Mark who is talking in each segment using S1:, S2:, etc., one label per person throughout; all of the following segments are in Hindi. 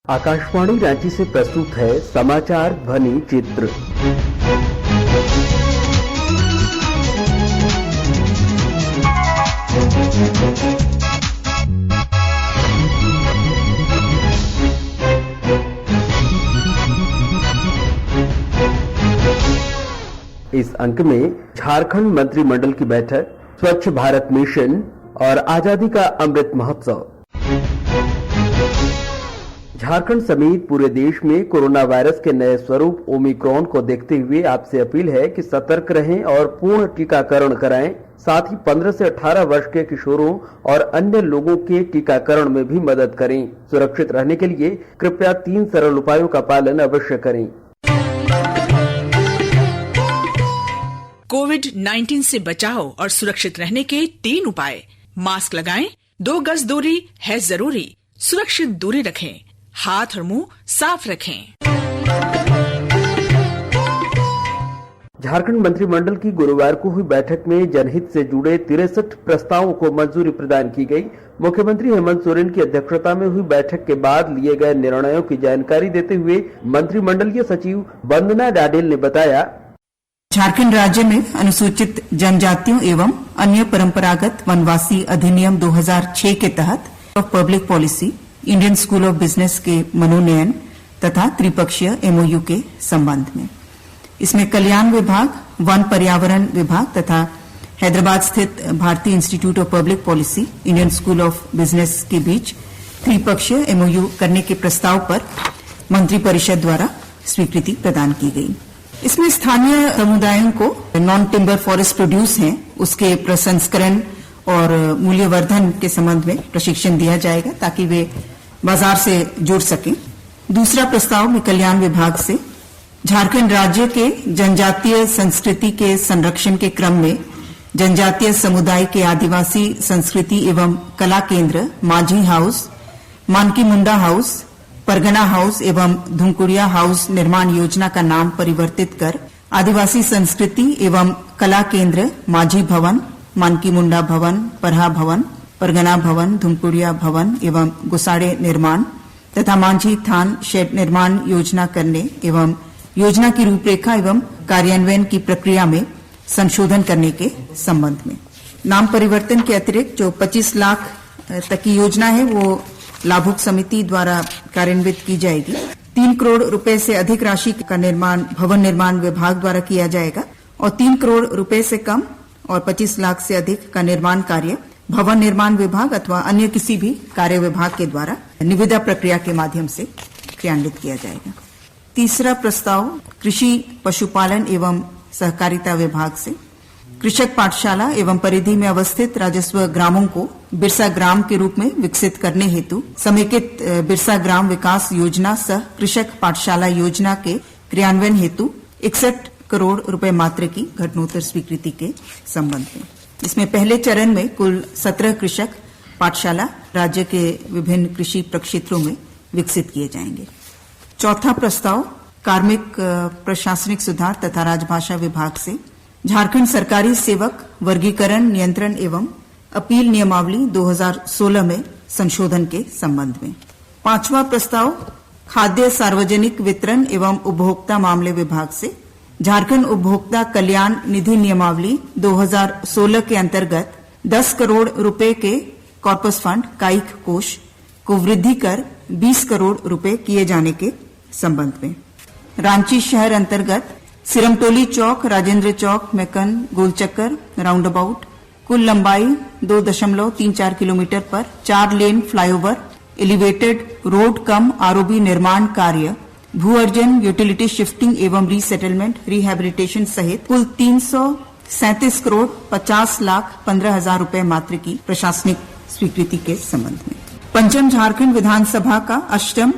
S1: आकाशवाणी रांची से प्रस्तुत है समाचार ध्वनि चित्र। इस अंक में झारखंड मंत्रिमंडल की बैठक, स्वच्छ भारत मिशन और आजादी का अमृत महोत्सव। झारखंड समेत पूरे देश में कोरोना वायरस के नए स्वरूप ओमिक्रॉन को देखते हुए आपसे अपील है कि सतर्क रहें और पूर्ण टीकाकरण कराएं। साथ ही 15 से 18 वर्ष के किशोरों और अन्य लोगों के टीकाकरण में भी मदद करें। सुरक्षित रहने के लिए कृपया 3 सरल उपायों का पालन अवश्य करें।
S2: कोविड-19 से बचाव और सुरक्षित रहने के 3 उपाय। मास्क लगाएं, 2 गज दूरी है जरूरी, सुरक्षित दूरी रखें, हाथ और मुंह साफ रखें।
S1: झारखंड मंत्रिमंडल की गुरुवार को हुई बैठक में जनहित से जुड़े 63 प्रस्तावों को मंजूरी प्रदान की गई। मुख्यमंत्री हेमंत सोरेन की अध्यक्षता में हुई बैठक के बाद लिए गए निर्णयों की जानकारी देते हुए मंत्रिमंडलीय सचिव वंदना डाडेल ने बताया,
S3: झारखंड राज्य में अनुसूचित जनजातियों एवं अन्य परंपरागत वनवासी अधिनियम 2006 के तहत of public policy, Indian school of business के मनोनयन तथा त्रिपक्षीय एमओयू के संबंध में इसमें कल्याण विभाग, वन पर्यावरण विभाग तथा हैदराबाद स्थित भारतीय institute of public policy, Indian school of business के बीच त्रिपक्षीय एमओयू करने के प्रस्ताव पर मंत्रिपरिषद द्वारा स्वीकृति प्रदान की गई। इसमें स्थानीय समुदायों को नॉन टिम्बर फॉरेस्ट प्रोड्यूस हैं उसके प्रसंस्करण और मूल्यवर्धन के संबंध में प्रशिक्षण दिया जाएगा ताकि वे बाजार से जुड़ सकें। दूसरा प्रस्ताव में कल्याण विभाग से झारखंड राज्य के जनजातीय संस्कृति के संरक्षण के क्रम में जनजातीय समुदाय के आदिवासी संस्कृति एवं कला केंद्र माझी house, Manki Munda house, Pargana house एवं धुमकुड़िया हाउस निर्माण योजना का नाम परिवर्तित कर आदिवासी संस्कृति एवं कला केंद्र माझी भवन, मानकी मुंडा भवन, परहा भवन, परगना भवन, धुमकुड़िया भवन एवं गुसाड़े निर्माण तथा मांझी थान शेड निर्माण योजना करने एवं योजना की रूपरेखा एवं कार्यान्वयन की प्रक्रिया में संशोधन करने के संबंध में नाम परिवर्तन के अतिरिक्त जो 25 लाख तक की योजना है वो लाभुक समिति द्वारा कार्यान्वित की जाएगी। 3 करोड़ रुपए से अधिक राशि का निर्माण भवन निर्माण विभाग द्वारा किया जाएगा और 3 करोड़ रुपए से कम और 25 लाख से अधिक का निर्माण कार्य भवन निर्माण विभाग अथवा अन्य किसी भी कार्य विभाग के द्वारा निविदा प्रक्रिया के माध्यम से क्रियान्वित किया जाएगा। तीसरा प्रस्ताव कृषि पशुपालन एवं सहकारिता विभाग से कृषक पाठशाला एवं परिधि में अवस्थित राजस्व ग्रामों को बिरसा ग्राम के रूप में विकसित करने हेतु समेकित बिरसा ग्राम विकास योजना सह कृषक पाठशाला योजना के क्रियान्वयन हेतु 61 करोड़ रुपए मात्र की घटनोत्तर स्वीकृति के संबंध में इसमें पहले चरण में कुल 17 कृषक पाठशाला राज्य के विभिन्न कृषि प्रक्षेत्रों में विकसित किए जाएंगे। चौथा प्रस्ताव कार्मिक प्रशासनिक सुधार तथा राजभाषा विभाग से झारखंड सरकारी सेवक वर्गीकरण नियंत्रण एवं अपील नियमावली 2016 में संशोधन के संबंध में। पांचवा प्रस्ताव खाद्य सार्वजनिक वितरण एवं उपभोक्ता मामले विभाग से झारखंड उपभोक्ता कल्याण निधि नियमावली 2016 के अंतर्गत 10 करोड़ रुपए के कॉर्पस फंड कायिक कोष को वृद्धि कर 20 करोड़ रुपए किए जाने के संबंध में। रांची शहर अंतर्गत सिरमटोली चौक, राजेंद्र चौक, मेकन, गोलचक्कर, राउंड अबाउट कुल लंबाई 2.34 किलोमीटर पर 4 लेन फ्लाईओवर, एलिवेटेड रोड कम आरओबी निर्माण कार्य, भू अर्जन, यूटिलिटी शिफ्टिंग एवं रीसेटलमेंट, रिहैबिलिटेशन सहित कुल 337 करोड़ 50 लाख 15 हजार रुपए मात्र की प्रशासनिक स्वीकृति के संबंध में। पंचम झारखंड विधानसभा का अष्टम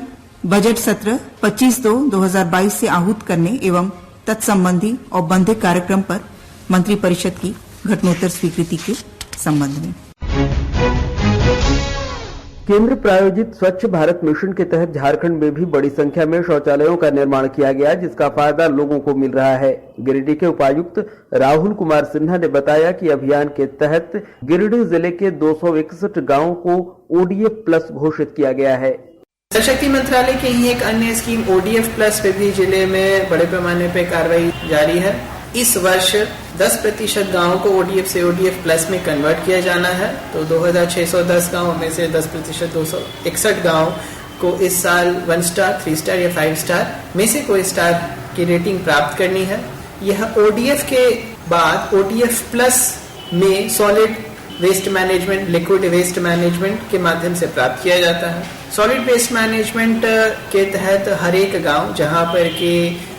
S3: बजट सत्र 25/2/2022 से आहूत करने एवं तत्संबंधी औपबंधिक कार्यक्रम पर मंत्रिपरिषद की घटनोत्तर स्वीकृति के संबंध में।
S1: केंद्र प्रायोजित स्वच्छ भारत मिशन के तहत झारखंड में भी बड़ी संख्या में शौचालयों का निर्माण किया गया, जिसका फायदा लोगों को मिल रहा है। गिरिडीह के उपायुक्त राहुल कुमार सिन्हा ने बताया कि अभियान के तहत गिरिडीह जिले के 261 गांवों को ओडीएफ प्लस घोषित किया गया है।
S4: जल शक्ति मंत्रालय की ही एक अन्य स्कीम ODF प्लस पे भी जिले में बड़े पैमाने पे कार्रवाई जारी है। इस वर्ष 10% गांवों को ODF से ODF प्लस में कन्वर्ट किया जाना है। तो 2610 गांवों में से 10% 261 गांव को इस साल 1 स्टार, 3 स्टार या 5 स्टार में से कोई स्टार की रेटिंग प्राप्त करनी है। यह ODF के बाद ODF प्लस में solid waste management, liquid waste management के माध्यम से प्राप्त किया जाता है। सॉलिड वेस्ट मैनेजमेंट के तहत हर एक गांव जहां पर के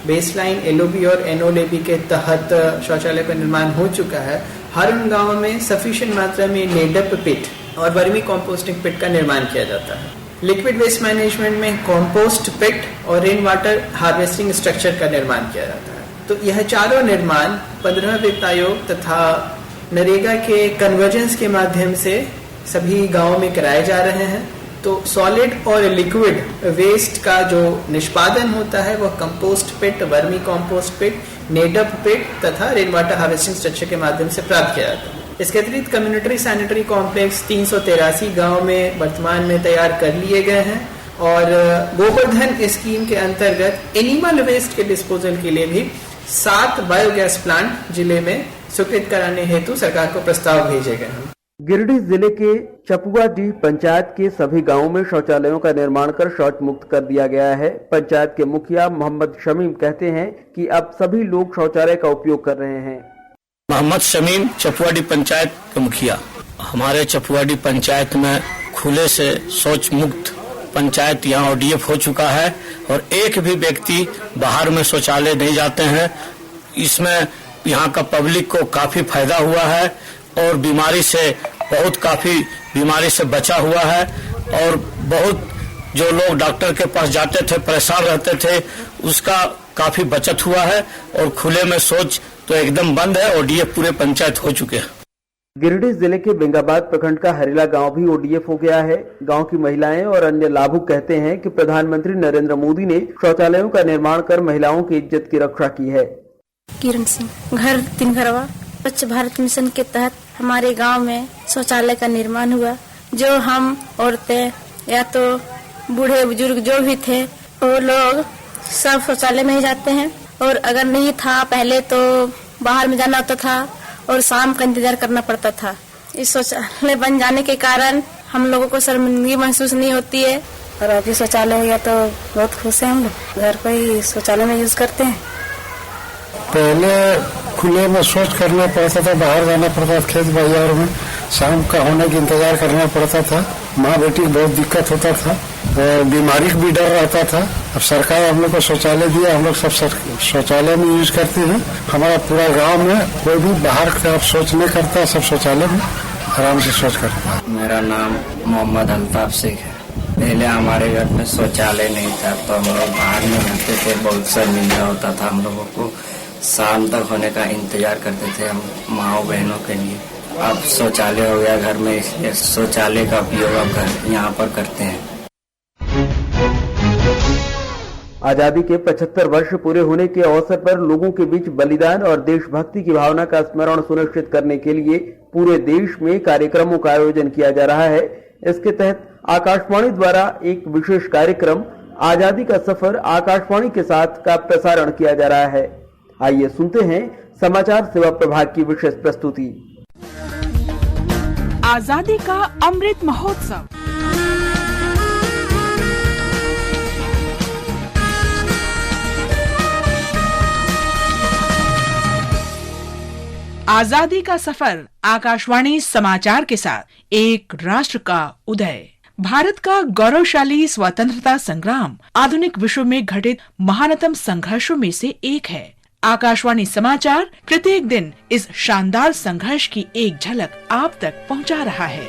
S4: बेसलाइन LOB और NOLAB के तहत शौचालय का निर्माण हो चुका है, हर उन गांवों में सफिशिएंट मात्रा में नेडअप पिट और वर्मी कॉम्पोस्टिंग पिट का निर्माण किया जाता है। लिक्विड वेस्ट मैनेजमेंट में कॉम्पोस्ट पिट और रेन वाटर हार्वेस्टिंग स्ट्रक्चर का निर्माण किया जाता है। तो यह चारों निर्माण 15 वित्त आयोग तथा नरेगा के कन्वर्जेंस के माध्यम से सभी गांवों में कराए जा रहे हैं। तो सॉलिड और लिक्विड वेस्ट का जो निष्पादन होता है वह कंपोस्ट पिट, वर्मी कॉम्पोस्ट पिट, नेडअप पिट तथा रेन वाटर हार्वेस्टिंग स्ट्रक्चर के माध्यम से प्राप्त किया जाता है। इसके अतिरिक्त कम्युनिटी सैनिटरी कॉम्प्लेक्स 383 गांव में वर्तमान में तैयार कर लिए गए हैं और गोवर्धन स्कीम के अंतर्गत एनिमल वेस्ट के डिस्पोजल के लिए भी 7 बायोगैस प्लांट जिले में स्वीकृत कराने हेतु सरकार को प्रस्ताव भेजे गए हैं।
S1: गिरिडीह जिले के चपुआडीह पंचायत के सभी गांवों में शौचालयों का निर्माण कर शौच मुक्त कर दिया गया है। पंचायत के मुखिया मोहम्मद शमीम कहते हैं कि अब सभी लोग शौचालय का उपयोग कर रहे हैं।
S5: मोहम्मद शमीम, चपुआडीह पंचायत के मुखिया। हमारे चपुआडीह पंचायत में खुले से शौच मुक्त पंचायत यहाँ ODF हो चुका है और एक भी व्यक्ति बाहर में शौचालय नहीं जाते हैं। इसमें यहाँ का पब्लिक को काफी फायदा हुआ है और काफी बीमारी से बचा हुआ है और बहुत जो लोग डॉक्टर के पास जाते थे, परेशान रहते थे, उसका काफी बचत हुआ है और खुले में शौच तो एकदम बंद है। ODF पूरे पंचायत हो चुके हैं।
S1: गिरिडीह जिले के बेंगाबाद प्रखंड का हरेला गांव भी ODF हो गया है। गांव की महिलाएं और अन्य लाभुक कहते हैं कि प्रधानमंत्री नरेंद्र मोदी ने शौचालयों का निर्माण कर महिलाओं की इज्जत की रक्षा की है।
S6: किरण सिंह, घर 3 घरवा। स्वच्छ भारत मिशन के तहत हमारे गांव में शौचालय का निर्माण हुआ। जो हम औरतें या तो बूढ़े बुजुर्ग जो भी थे वो लोग सब शौचालय में ही जाते हैं और अगर नहीं था पहले तो बाहर में जाना होता था और शाम का इंतजार करना पड़ता था। इस शौचालय बन जाने के कारण हम लोगों को शर्मिंदगी महसूस नहीं होती है और अभी शौचालय हो गया तो बहुत खुश हैं हम लोग। घर पर ही शौचालय में यूज करते हैं।
S7: पहले खुले में शौच करना पड़ता था, बाहर जाना पड़ता था, खेत बाजार में शाम का होने की इंतजार करना पड़ता था। माँ बेटी को बहुत दिक्कत होता था और बीमारी का भी डर रहता था। अब सरकार हम लोग को शौचालय दिया, हम लोग सब शौचालय में यूज करते हैं। हमारा पूरा गांव में कोई भी बाहर का शौच नहीं करता, सब शौचालय में आराम से शौच करता है।
S8: मेरा नाम मोहम्मद अल्ताफ शेख है। पहले हमारे घर में शौचालय नहीं था तो हम लोग बाहर में रहते थे, बहुत शर्मिंदा होता था। हम लोगों को शाम तक होने का इंतजार करते थे हम माओ बहनों के लिए। अब शौचालय हो गया घर में, इसलिए शौचालय का उपयोग अब यहाँ पर करते हैं।
S1: आजादी के 75 वर्ष पूरे होने के अवसर पर लोगों के बीच बलिदान और देशभक्ति की भावना का स्मरण सुनिश्चित करने के लिए पूरे देश में कार्यक्रमों का आयोजन किया जा रहा है। इसके तहत आकाशवाणी द्वारा एक विशेष कार्यक्रम आजादी का सफर आकाशवाणी के साथ का प्रसारण किया जा रहा है। आइए सुनते हैं समाचार सेवा प्रभाग की विशेष प्रस्तुति।
S2: आजादी का अमृत महोत्सव। आजादी का सफर आकाशवाणी समाचार के साथ एक राष्ट्र का उदय। भारत का गौरवशाली स्वतंत्रता संग्राम आधुनिक विश्व में घटित महानतम संघर्षों में से एक है। आकाशवाणी समाचार प्रत्येक दिन इस शानदार संघर्ष की एक झलक आप तक पहुंचा रहा है।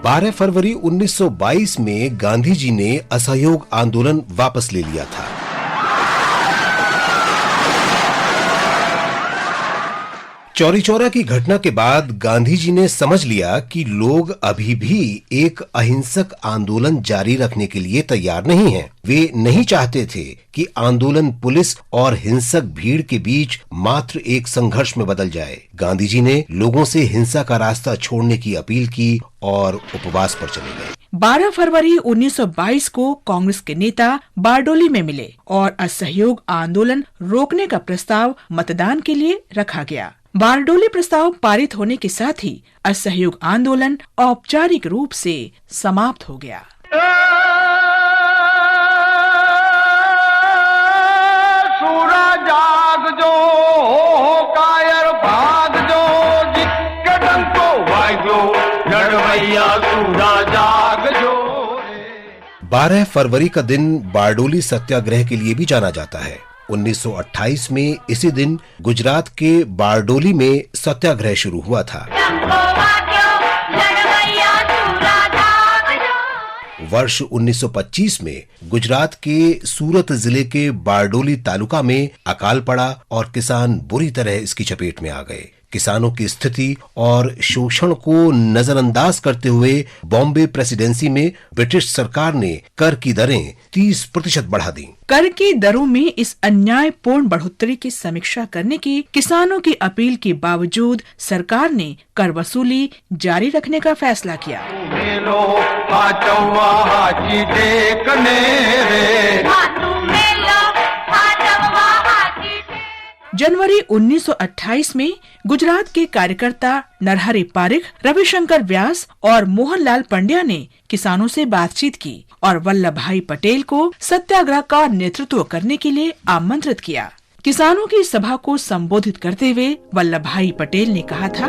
S9: 12 फरवरी 1922 में गांधी जी ने असहयोग आंदोलन वापस ले लिया था। चौरी चौरा की घटना के बाद गांधी जी ने समझ लिया कि लोग अभी भी एक अहिंसक आंदोलन जारी रखने के लिए तैयार नहीं हैं। वे नहीं चाहते थे कि आंदोलन पुलिस और हिंसक भीड़ के बीच मात्र एक संघर्ष में बदल जाए। गांधी जी ने लोगों से हिंसा का रास्ता छोड़ने की अपील की और उपवास पर चले गए।
S2: 12 फरवरी 1922 को कांग्रेस के नेता बारडोली में मिले और असहयोग आंदोलन रोकने का प्रस्ताव मतदान के लिए रखा गया। बारडोली प्रस्ताव पारित होने के साथ ही असहयोग आंदोलन औपचारिक रूप से समाप्त हो गया।
S10: जाग जो हो कायर भाग जो जिकटन को वाजो लड़वैया सूरा जाग जो।
S9: 12 फरवरी का दिन बारडोली सत्याग्रह के लिए भी जाना जाता है। 1928 में इसी दिन गुजरात के बारडोली में सत्याग्रह शुरू हुआ था। वर्ष 1925 में गुजरात के सूरत जिले के बारडोली तालुका में अकाल पड़ा और किसान बुरी तरह इसकी चपेट में आ गए। किसानों की स्थिति और शोषण को नजरअंदाज करते हुए बॉम्बे प्रेसिडेंसी में ब्रिटिश सरकार ने कर की दरें 30% बढ़ा दी।
S2: कर की दरों में इस अन्यायपूर्ण बढ़ोतरी की समीक्षा करने की किसानों की अपील के बावजूद सरकार ने कर वसूली जारी रखने का फैसला किया। जनवरी 1928 में गुजरात के कार्यकर्ता नरहरि पारिख, रविशंकर व्यास और मोहनलाल पंड्या ने किसानों से बातचीत की और वल्लभ भाई पटेल को सत्याग्रह का नेतृत्व करने के लिए आमंत्रित किया। किसानों की सभा को संबोधित करते हुए वल्लभ भाई पटेल ने कहा था,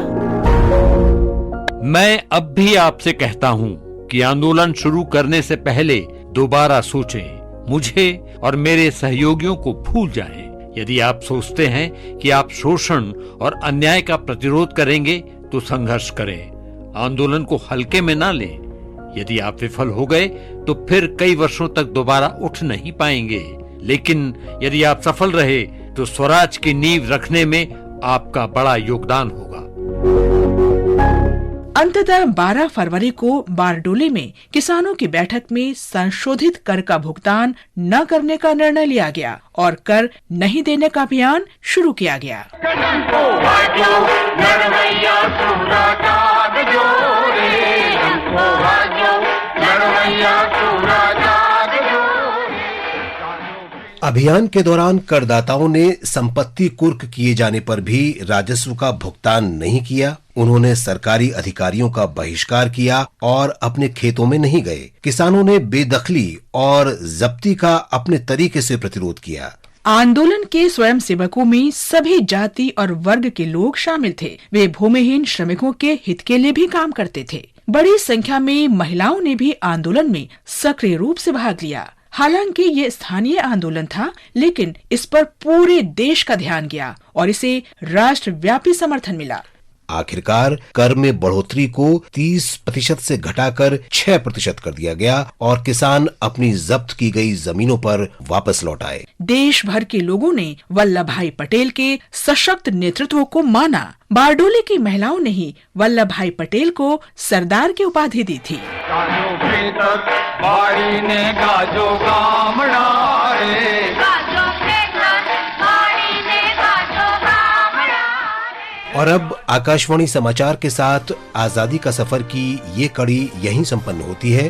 S11: मैं अब भी आपसे कहता हूँ कि आंदोलन शुरू करने से पहले दोबारा सोचें। मुझे और मेरे सहयोगियों को भूल जाएं। यदि आप सोचते हैं कि आप शोषण और अन्याय का प्रतिरोध करेंगे तो संघर्ष करें, आंदोलन को हल्के में ना लें। यदि आप विफल हो गए तो फिर कई वर्षों तक दोबारा उठ नहीं पाएंगे, लेकिन यदि आप सफल रहे तो स्वराज की नींव रखने में आपका बड़ा योगदान होगा।
S2: अंततः 12 फरवरी को बारडोली में किसानों की बैठक में संशोधित कर का भुगतान न करने का निर्णय लिया गया और कर नहीं देने का अभियान शुरू किया गया।
S9: अभियान के दौरान करदाताओं ने संपत्ति कुर्क किए जाने पर भी राजस्व का भुगतान नहीं किया। उन्होंने सरकारी अधिकारियों का बहिष्कार किया और अपने खेतों में नहीं गए। किसानों ने बेदखली और जब्ती का अपने तरीके से प्रतिरोध किया।
S2: आंदोलन के स्वयंसेवकों में सभी जाति और वर्ग के लोग शामिल थे। वे भूमिहीन श्रमिकों के हित के लिए भी काम करते थे। बड़ी संख्या में महिलाओं ने भी आंदोलन में सक्रिय रूप से भाग लिया। हालांकि ये स्थानीय आंदोलन था, लेकिन इस पर पूरे देश का ध्यान गया और इसे राष्ट्रव्यापी समर्थन मिला।
S9: आखिरकार कर में बढ़ोतरी को 30% से घटाकर 6% कर दिया गया और किसान अपनी जब्त की गई जमीनों पर वापस लौट आए।
S2: देश भर के लोगों ने वल्लभ भाई पटेल के सशक्त नेतृत्व को माना। बारडोली की महिलाओं ने ही वल्लभ भाई पटेल को सरदार की उपाधि दी थी।
S9: और अब आकाशवाणी समाचार के साथ आजादी का सफर की ये कड़ी यहीं संपन्न होती है।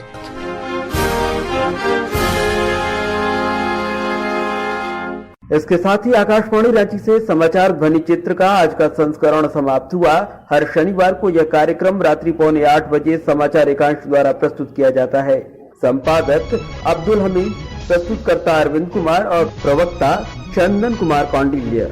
S1: इसके साथ ही आकाशवाणी रांची से समाचार ध्वनि चित्र का आज का संस्करण समाप्त हुआ। हर शनिवार को यह कार्यक्रम रात्रि 7:45 बजे समाचार एकांश द्वारा प्रस्तुत किया जाता है। संपादक अब्दुल हमीद, प्रस्तुतकर्ता अरविंद कुमार और प्रवक्ता चंदन कुमार कौंडिल्य।